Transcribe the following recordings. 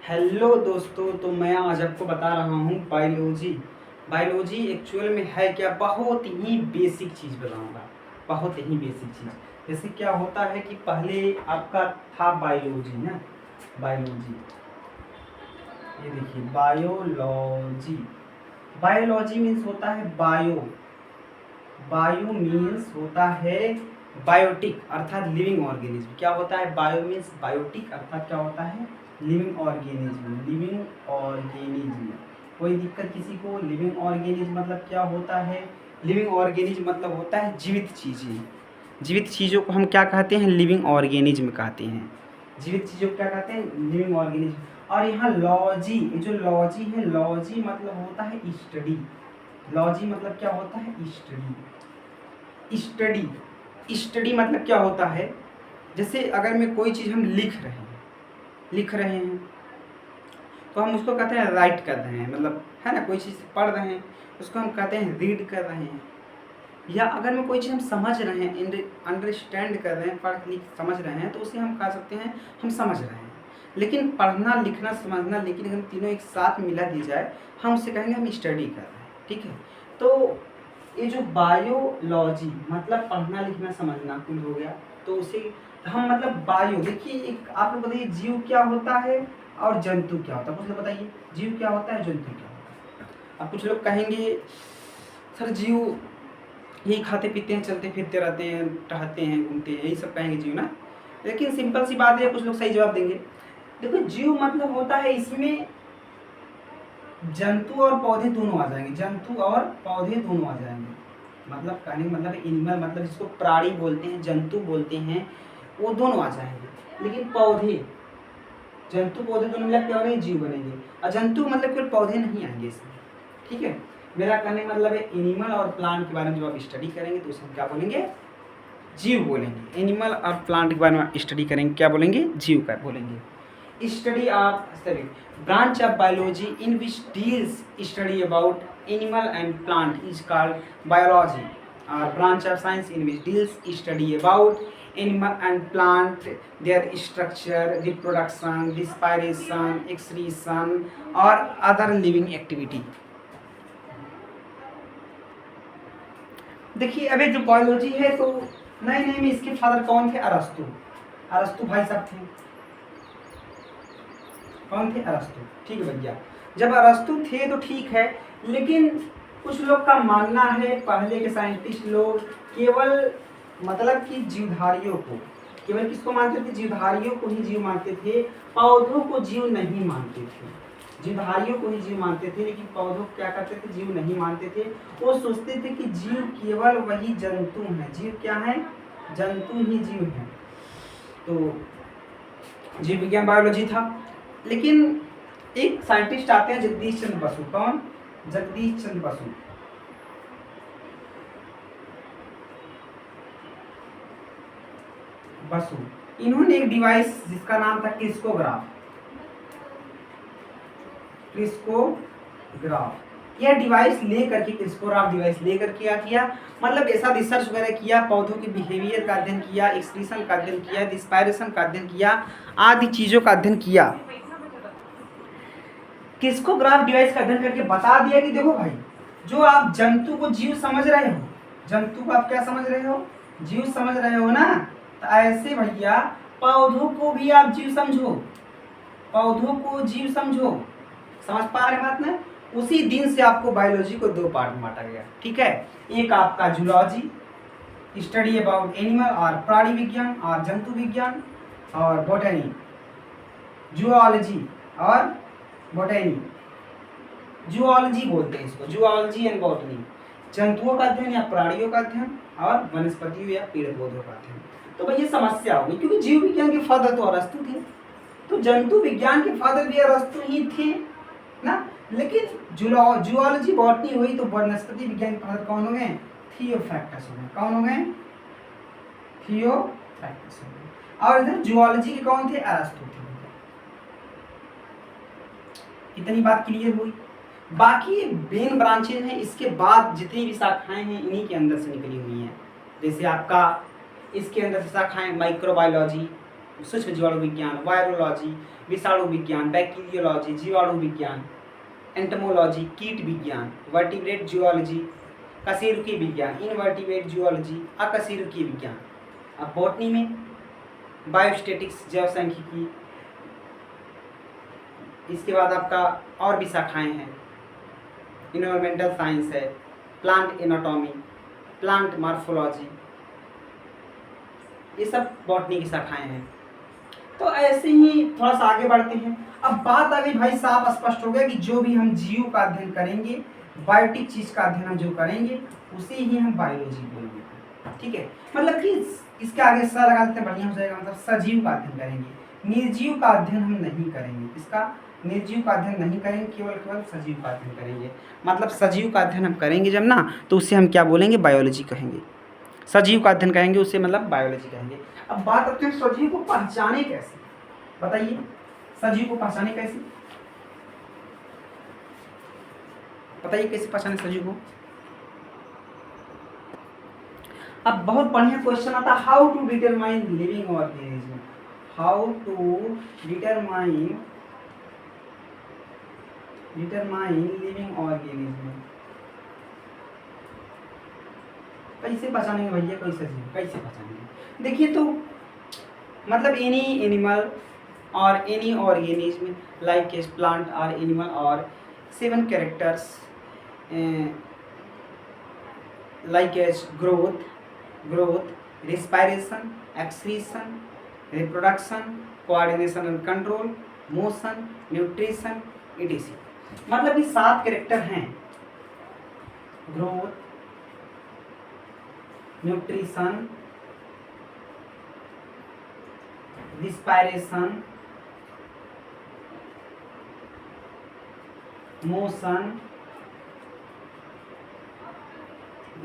Hello दोस्तों, तो मैं आज आपको बता रहा हूँ बायोलॉजी। बायोलॉजी एक्चुअल में है क्या, बहुत ही बेसिक चीज़ बताऊँगा। बहुत ही बेसिक चीज़। जैसे क्या होता है कि पहले आपका था बायोलॉजी ना, बायोलॉजी, ये देखिए बायोलॉजी। बायोलॉजी मीन्स होता है बायो। बायो मीन्स होता है बायोटिक अर्थात लिविंग ऑर्गेनिज्म। क्या होता है बायो मीन्स बायोटिक अर्थात क्या होता है लिविंग ऑर्गेनिज्म। लिविंग ऑर्गेनिज्म, कोई दिक्कत किसी को? लिविंग ऑर्गेनिज्म मतलब क्या होता है? लिविंग ऑर्गेनिज्म मतलब होता है जीवित चीज़ें। जीवित चीज़ों को हम क्या कहते हैं? लिविंग ऑर्गेनिज्म कहते हैं। जीवित चीज़ों को क्या कहते हैं? Living organism. और यहाँ लॉजी, ये जो लॉजी है, लॉजी मतलब होता है स्टडी। लॉजी मतलब क्या होता है? स्टडी। स्टडी, स्टडी मतलब क्या होता है? जैसे अगर मैं कोई चीज़ हम लिख रहे हैं तो हम उसको कहते हैं राइट कर रहे हैं, मतलब है ना, कोई चीज़ पढ़ रहे हैं उसको हम कहते हैं रीड कर रहे हैं। या अगर मैं कोई चीज़ हम समझ रहे हैं, अंडरस्टैंड कर रहे हैं, पढ़ लिख समझ रहे हैं, तो उसे हम कह सकते हैं हम समझ रहे हैं। लेकिन पढ़ना लिखना समझना, लेकिन हम तीनों एक साथ मिला दी जाए, हम उसे कहेंगे हम स्टडी कर रहे हैं। ठीक है, तो ये जो बायोलॉजी मतलब पढ़ना लिखना समझना कुल हो गया, तो उसे हम मतलब बायो, देखिए एक आप लोग बताइए जीव क्या होता है और जंतु क्या होता है? कुछ लोग बताइए जीव क्या होता है, जंतु क्या होता है। अब कुछ लोग कहेंगे सर जीव यही खाते पीते हैं, चलते फिरते रहते हैं, टहलते हैं, घूमते हैं, यही सब कहेंगे जीव ना। लेकिन सिंपल सी बात है, कुछ लोग सही जवाब देंगे। देखो जीव मतलब होता है, इसमें जंतु और पौधे दोनों आ जाएंगे, जंतु और पौधे दोनों आ जाएंगे। मतलब कहने का मतलब एनिमल, मतलब जिसको प्राणी बोलते हैं, जंतु बोलते हैं, वो दोनों आ जाएंगे। लेकिन पौधे, जंतु पौधे दोनों मिला क्या बनेंगे? जीव बनेंगे। और जंतु मतलब केवल पौधे नहीं आएंगे इसमें। ठीक है, मेरा कहने का मतलब है एनिमल और प्लांट के बारे में जब आप स्टडी करेंगे तो उसे हम क्या बोलेंगे? जीव बोलेंगे। एनिमल और प्लांट के बारे में स्टडी करेंगे, क्या बोलेंगे? जीव का बोलेंगे। Study of, sorry, branch of biology in which deals study about animal and plant is called biology. Or branch of science in which deals study about animal and plant, their structure, reproduction, respiration, excretion or other living activity. देखिए अभी जो biology है, तो नए नए में इसके father कौन थे? अरस्तु। अरस्तु भाई साहब थे। कौन थे? अरस्तु। ठीक है भैया, जब अरस्तु थे तो ठीक है, लेकिन कुछ लोग का मानना है, पहले के साइंटिस्ट लोग केवल मतलब कि जीवधारियों को, केवल किसको मानते थे? जीवधारियों को ही जीव मानते थे, पौधों को जीव नहीं मानते थे। जीवधारियों को ही जीव मानते थे, लेकिन पौधों को क्या करते थे? जीव नहीं मानते थे। वो सोचते थे कि जीव केवल वही जंतु हैं। जीव क्या है? जंतु ही जीव हैं। तो जीव विज्ञान बायोलॉजी था। लेकिन एक साइंटिस्ट आते हैं जगदीश चंद्र बसु। कौन? जगदीश चंद्र बसु। बसु, इन्होंने एक डिवाइस जिसका नाम था क्रिस्कोग्राफ। क्रिस्कोग्राफ, यह डिवाइस लेकर के, क्रिस्कोग्राफ डिवाइस लेकर के क्या किया? मतलब ऐसा रिसर्च वगैरह किया, पौधों के बिहेवियर का अध्ययन किया, एक्सक्रीशन का अध्ययन किया, रिस्पायरेशन का अध्ययन किया, आदि चीजों का अध्ययन किया। क्रिस्कोग्राफ डिवाइस का अध्ययन करके बता दिया कि देखो भाई, जो आप जंतु को जीव समझ रहे हो, जंतु को आप क्या समझ रहे हो? जीव समझ रहे हो ना, तो ऐसे भैया पौधों को भी आप जीव समझो, पौधों को जीव समझो। समझ पा रहे बात ना? उसी दिन से आपको बायोलॉजी को दो पार्ट में बांटा गया। ठीक है, एक आपका जूलॉजी, स्टडी अबाउट एनिमल और प्राणी विज्ञान और जंतु विज्ञान, और बॉटनी, जूलॉजी और बॉटनी। जूलॉजी बोलते हैं इसको, जूलॉजी एंड बॉटनी, जंतुओं का अध्ययन या प्राणियों का अध्ययन, और वनस्पतियों या पेड़ पौधों का अध्ययन। तो भाई ये समस्या होगी, क्योंकि जीव विज्ञान के फादर तो अरस्तु थे, तो जंतु विज्ञान के फादर भी अरस्तु ही थे ना। लेकिन जूलॉजी बॉटनी हुई तो वनस्पति विज्ञान के फादर कौन हो गए? थियोफ्रैक्टस हो गए। कौन हो गए? थियोफ्रैक्टस हो गए। और इधर जूलॉजी के कौन थे? अरस्तु थे। इतनी बात क्लियर हुई। बाकी मेन ब्रांचेज हैं, इसके बाद जितनी भी शाखाएं हैं इन्हीं के अंदर से निकली हुई हैं। जैसे आपका इसके अंदर से शाखाएं माइक्रोबायोलॉजी, सूक्ष्म जीवाणु विज्ञान, वायरोलॉजी विषाणु विज्ञान, बैक्टीरियोलॉजी जीवाणु विज्ञान, एंटमोलॉजी कीट विज्ञान, वर्टिब्रेट जियोलॉजी कशेरुकी विज्ञान, इनवर्टिब्रेट जियोलॉजी अकशेरुकी विज्ञान। अब बॉटनी में बायोस्टैटिक्स जैव सांख्यिकी, इसके बाद आपका और भी शाखाएं हैं, इन्वायरमेंटल साइंस है, प्लांट एनाटॉमी, प्लांट मॉर्फोलॉजी, ये सब बॉटनी की शाखाएं हैं। तो ऐसे ही थोड़ा सा आगे बढ़ते हैं। अब बात आ गई भाई साहब, स्पष्ट हो गया कि जो भी हम जीव का अध्ययन करेंगे, बायोटिक चीज का अध्ययन हम जो करेंगे उसे ही हम बायोलॉजी बोलेंगे। ठीक है, मतलब कि इसके आगे स लगा देते हैं, बढ़िया हो जाएगा। मतलब सजीव का अध्ययन करेंगे, निर्जीव का अध्ययन हम नहीं करेंगे। इसका निर्जीव का अध्ययन नहीं करेंगे, केवल सजीव का अध्ययन करेंगे। मतलब सजीव का अध्ययन हम करेंगे जब ना, तो उससे हम क्या बोलेंगे, बायोलॉजी कहेंगे। सजीव का अध्ययन करेंगे उससे मतलब बायोलॉजी कहेंगे। अब बात करते हैं सजीव को पहचाने कैसे, बताइए सजीव को पहचाने कैसे, बताइए कैसे पहचाने सजीव को। अब बहुत बढ़िया क्वेश्चन आता है, how to determine living organism, how to determine living organism. कैसे पहचानेंगे भैया कोई सजीव, कैसे पहचानेंगे। देखिए तो मतलब एनी एनिमल और any organism like as plant और एनिमल और 7 characters like as growth, respiration, excretion, reproduction, coordination and control, motion, nutrition, etc. मतलब ये 7 कैरेक्टर हैं, growth, nutrition, respiration, motion,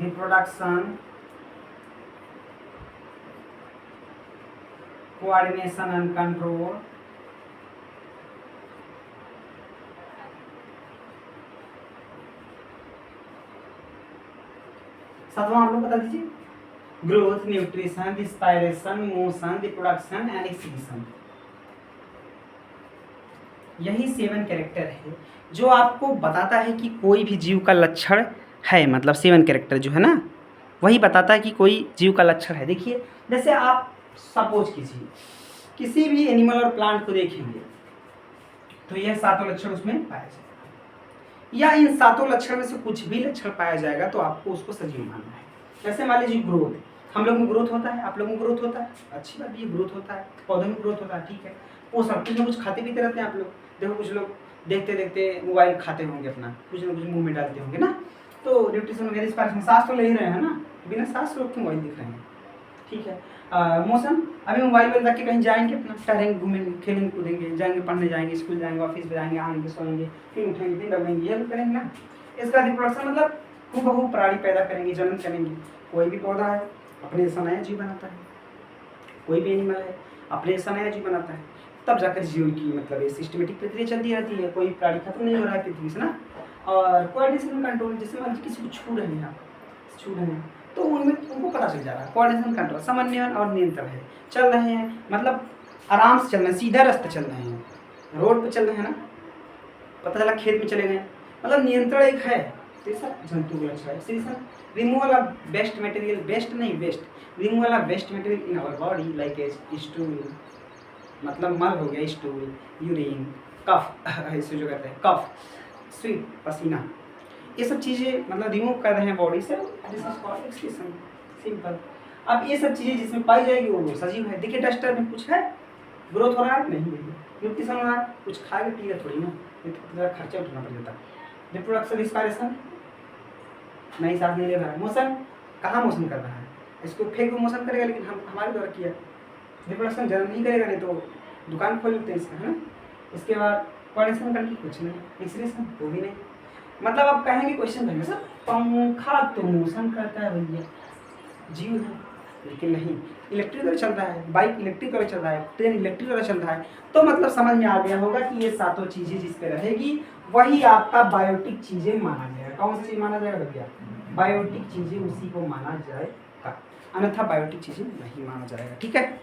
reproduction, coordination and control, सातवां आप लोग बता दीजिए, growth, nutrition, respiration, motion, reproduction and excretion. यही 7 कैरेक्टर है जो आपको बताता है कि कोई भी जीव का लक्षण है। मतलब 7 कैरेक्टर जो है ना, वही बताता है कि कोई जीव का लक्षण है। देखिए जैसे आप सपोज कीजिए किसी भी एनिमल और प्लांट को देखेंगे तो यह 7 लक्षण उसमें पाया जाएगा, या इन 7 लक्षण में से कुछ भी लक्षण पाया जाएगा तो आपको उसको सजीव मानना है। जैसे मान लीजिए ग्रोथ, हम लोगों में ग्रोथ होता है, आप लोगों में ग्रोथ होता है, अच्छी बात, ये ग्रोथ होता है, पौधों में ग्रोथ होता है, ठीक है। वो सब कुछ ना कुछ खाते पीते रहते हैं आप लोग, देखो कुछ लोग देखते देखते मोबाइल खाते होंगे अपना, कुछ ना कुछ मुंह में डालते होंगे ना, तो न्यूट्रिशन वगैरह इस पास में सांस तो ले ही रहे हैं ना, बिना सांस लोग क्यों मोबाइल दिख रहे हैं, ठीक है। मौसम, अभी मोबाइल पर रख के कहीं जाएंगे, अपना टहलेंगे, घूमेंगे, खेलेंगे, कूदेंगे, जाएंगे पढ़ने, जाएंगे स्कूल, जाएंगे ऑफिस में, जाएंगे, आएंगे, सोएंगे, फिर उठेंगे, फिर दौड़ेंगे, ये करेंगे ना। इसका रिप्रोडक्शन मतलब हूबहू प्राणी पैदा करेंगे, जन्म करेंगे। कोई भी पौधा है अपने जैसा नया जीव बनाता है, कोई भी एनिमल है अपने जैसा नया जीव बनाता है, तब जाकर जीवन की मतलब ये सिस्टमेटिक प्रक्रिया चलती रहती है। कोई प्राणी खत्म नहीं हो रहा है पृथ्वी से ना। और कोऑर्डिनेशन कंट्रोल, जैसे मान लीजिए किसी को छू रहे हैं, आप छू रहे हैं तो उनमें उनको पता चल जा रहा है, कोऑर्डिनेशन कंट्रोल, समन्वय और नियंत्रण है, चल रहे हैं, मतलब आराम से चल रहे हैं, सीधा रास्ता चल रहे हैं, रोड पे चल रहे हैं ना, पता चला खेत में चले गए, मतलब नियंत्रण एक है। तीसरा जंतु का लक्षण है, removal of waste material, waste नहीं waste, removal of waste material in our body like as stool, मतलब मल हो गया, स्टूल, यूरिन, कफ, ऐसे जो कहते हैं कफ, स्वीट, पसीना, ये सब चीज़ें मतलब रिमूव कर रहे हैं बॉडी से, this is called excretion, simple. अब ये सब चीज़ें जिसमें पाई जाएगी वो सजीव है। देखिए डस्टर में कुछ है, ग्रोथ हो रहा है नहीं, न्यूट्रिशन हो रहा है, कुछ खाएगा पिएगा थोड़ी ना, ज़रा खर्चा उठाना पड़ जाता है। रिप्रोडक्शन, रिस्पायरेशन, नहीं सांस नहीं ले रहा है, मोशन, कहाँ मोशन कर रहा है, इसको फेंक मोशन करेगा, लेकिन हम हमारे द्वारा किया। रिप्रोडक्शन जन्म नहीं करेगा, नहीं तो दुकान खोल लेते हैं इसका, है ना। इसके बाद कोऑर्डिनेशन करके कुछ नहीं, एक्सक्रीशन वो भी नहीं। मतलब आप कहेंगे क्वेश्चन करेंगे सर पंखा तो मोशन करता है भैया, जीव है, लेकिन नहीं, इलेक्ट्रिक द्वारा चल रहा है, बाइक इलेक्ट्रिक द्वारा चल रहा है, ट्रेन इलेक्ट्रिक द्वारा चल रहा है। तो मतलब समझ में आ गया होगा कि ये 7 चीज़ें जिस पे रहेगी वही आपका बायोटिक चीज़ें माना जाएगा। कौन सी चीज़ माना जाएगा भैया, बायोटिक चीज़ें उसी को माना जाएगा, अन्यथा बायोटिक चीज़ें नहीं माना जाएगा, ठीक है।